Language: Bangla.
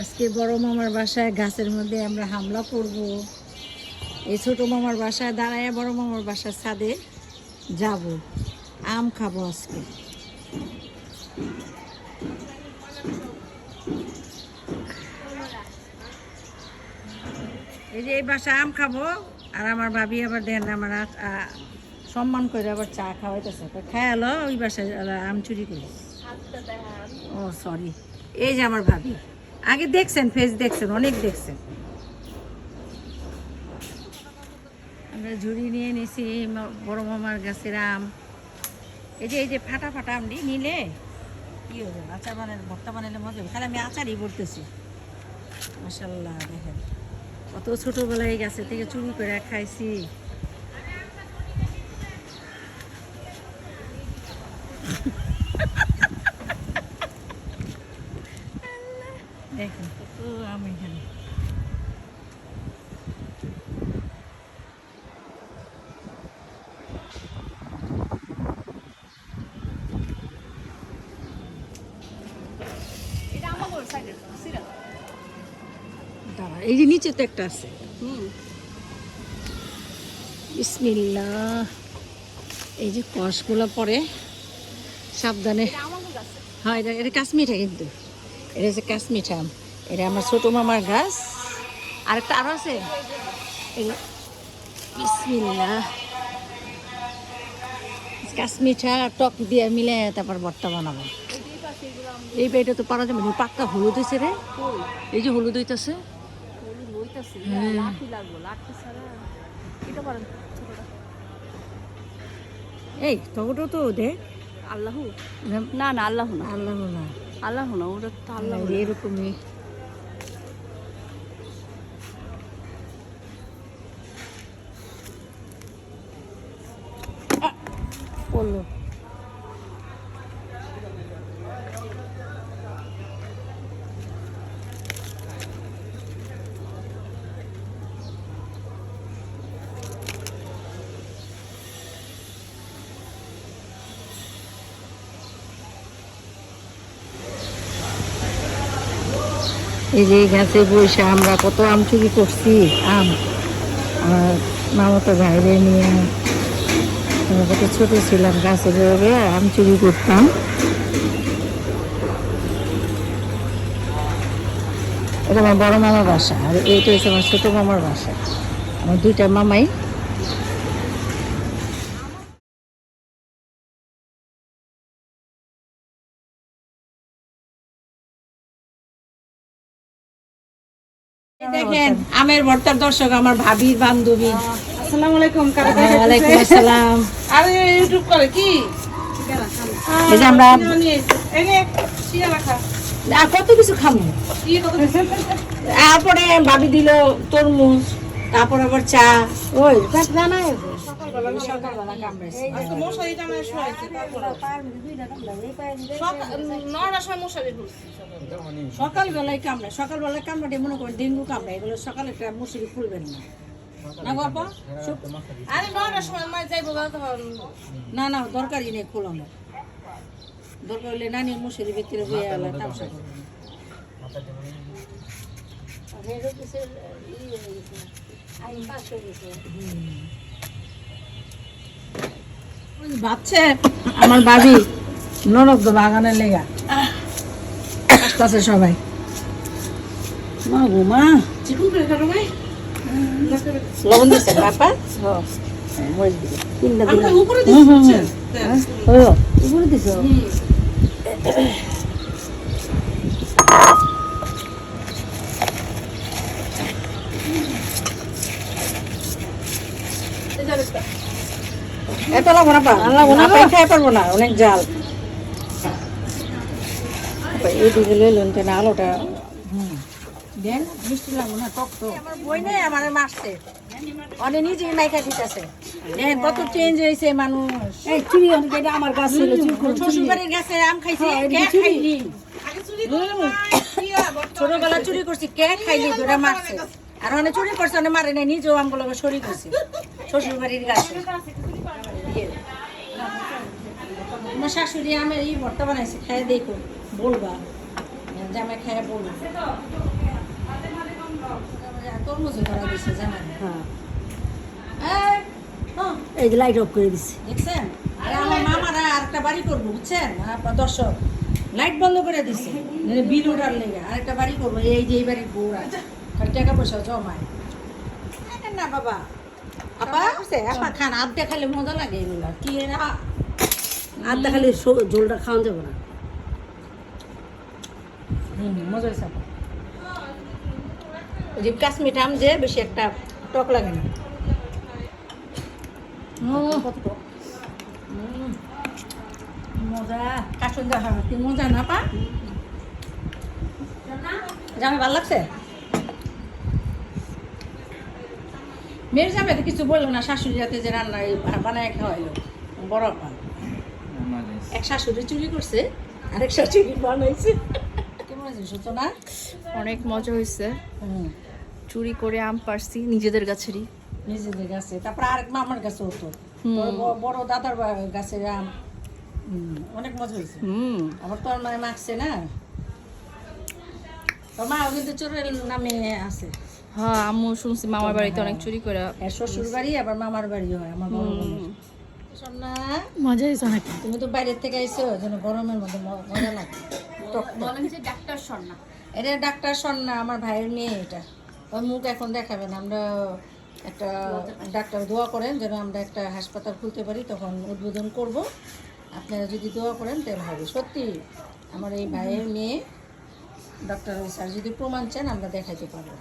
আজকে বড় মামার বাসায় গাছের মধ্যে আমরা হামলা করব। এই ছোট মামার বাসায় দাঁড়ায় বড় মামার বাসার ছাদে যাব, আম খাবো আজকে। এই যে এই বাসায় আম খাবো, আর আমার ভাবি আবার দেন আমার সম্মান করে আবার চা খাওয়াইতেছে। খেয়ালো ওই বাসায় আম চুরি করি। ও সরি, এই যে আমার ভাবি, আগে দেখছেন ফেস, দেখছেন অনেক দেখছেন। আমরা ঝুড়ি নিয়ে নিছি বড় মামার গাছের আম। এই যে ফাটা ফাটা আমটি নিলে কি হবে, আচার বানালে ভর্তা বানালে মজা হবে। তাহলে আমি আচারই বলতেছি। মাশাআল্লাহ, দেখেন কত ছোটোবেলায় গাছে থেকে চুরি করে খাইছি। দেখেন কত আম এখানে। এই যে নিচে তো একটা আছে। বিসমিল্লাহ। এই যে কষগুলো পরে সাবধানে। হ্যাঁ, এটা কাশ্মীরা, কিন্তু এটা হচ্ছে কাশ্মীরা আম। এটা আমার ছোট মামার গাছ। আরেকটা আরো আছে। বিসমিল্লাহ। কাশ্মীরা টক দিয়ে মিলে তারপর ভর্তা বানাবো। এই বেটা তো পারা যাবে, পাক্কা হলুদ হয়েছে রে। এই যে হলুদ হইতেছে। এই টকটো তো দেখ। আল্লাহ না, না আল্লাহ না, আল্লাহ না, আল্লাহ না, ওটা তো আল্লাহ এরকমই। বললো এই যে গাছে বসে আমরা কত আম চুরি করছি। আম আর মামাতো বাইরে নিয়ে কত ছোট ছিলাম, গাছে বেরোবে আম চুরি করতাম। এটা আমার বড় মামার বাসা, আর এইটা হচ্ছে আমার ছোট মামার বাসা। আমার দুইটা মামাই। দেখেন আমের ভর্তার দর্শক আমার ভাবির বান্ধবী। আসসালামু আলাইকুম। ওয়ালাইকুম আসসালাম। আরে ইউটিউব করে কি? এই যে আমরা এনে শিয়া রাখা আর কত কিছু খাবো। তারপরে ভাবি দিল তরমুজ, তারপর আবার চা। ওই জানাই সকালবেলা কামড়েছে। আজকে মশারি টানায় শোয়াইছে, সকালবেলায় কামড়ায়, সকালবেলায় কামড়াতে মনে করেন ডেঙ্গু কামড়ায়, এগুলো সকালে একটা মশারি খুলবেন না। না গো আপা, আরে 9টার সময় মা যাইবো তখন। না না দরকারই নেই খোলানো। দরকার হলে নানির মশারি ভিতরে হয়ে গেল তামসা করবেন। ভাবছে আমার ভাবি ননদ বাগানের লেগা আসতেছে সবাই। মা গো মা, চিকুন করে কাটো ভাই। লবণ দিচ্ছে বাপা। মরিচ দিবে তিনটা দিলাম। আপনি উপরে দিচ্ছেন? উপরে দিছ? এত লাগবো না পা, খাই পারবো না, অনেক জাল। এই দিকে লইলেন কেন আলোটা। দেন মিষ্টি লাগবো না, টক তো। আমার বই নেই, আমার মারছে অনেক, নিজেই মাইকা দিতেছে। দেখেন কত চেঞ্জ হয়েছে মানুষ। এই চুরি এটা আমার গাছ ছিল, শ্বশুরবাড়ির গাছে আম খাইছি, কে খাইলি? ছোটবেলা চুরি করছি, কে খাইলি? দুটা মারছে। আর অনেক চুরি করছে, অনেক মারে নাই, নিজেও আমগুলো সরি করছে শ্বশুরবাড়ির গাছে। আমার শাশুড়ি আমের এই ভর্তা বানাইছে, খাই দেখো বলবা। জামাই খাইয়া বলবো তরমুজে করা দিচ্ছে জামাই। হ্যাঁ এই যে লাইট অফ করে দিছি। দেখছেন? আরে আমার মামারা আরেকটা বাড়ি করবো বুঝছেন আপনার দর্শক, লাইট বন্ধ করে দিচ্ছে বিল ওঠার লেগে আরেকটা বাড়ি করবো। এই যে এই বাড়ির বউরা খালি টাকা পয়সা জমায় না বাবা। আপা আপা খান আধ দেখালে মজা লাগে এগুলো কি না আর দেখালে ঝোলটা খাওয়া যাবে না। মজা হয়েছে আপা। ওই যে কাশ্মীর আম যে বেশি একটা টক লাগে না। কত টক। মজা কাশন দেখা কি মজা না পা জামে ভালো লাগছে। মেয়ের জামে তো কিছু বললো না, শাশুড়ি যাতে যে রান্না বানায় খাওয়াইলো বড় আপা। এক শাশুড়ি চুরি করছে আরেক শাশুড়ি বানাইছে। কেমন আছে সূচনা? অনেক মজা হয়েছে। চুরি করে আম পারছি নিজেদের গাছেরই। নিজেদের গাছে, তারপর আরেক মামার গাছে হতো বড় দাদার গাছের আম। অনেক মজা হয়েছে। আবার তোর মায়ের মাখছে না, তোর মা কিন্তু চোরের নামে আছে। হ্যাঁ আম্মু শুনছি মামার বাড়িতে অনেক চুরি করে। শ্বশুর বাড়ি আবার মামার বাড়ি হয় আমার বড় বোনের। সোনা মজা হয়েছে অনেক। তুমি তো বাইরের থেকে আইছো যেন গরমের মধ্যে মজা লাগে। বলেন যে ডাক্তার স্বর্ণা। এটা ডাক্তার সন্না আমার ভাইয়ের মেয়ে। এটা ওই মুখ এখন দেখাবেন। আমরা একটা ডাক্তার দোয়া করেন যেন আমরা একটা হাসপাতাল খুলতে পারি, তখন উদ্বোধন করব। আপনারা যদি দোয়া করেন তাহলে হবে। সত্যি আমার এই ভাইয়ের মেয়ে ডক্টর হয়েছে, আর যদি প্রমাণ চান আমরা দেখাইতে পারবো।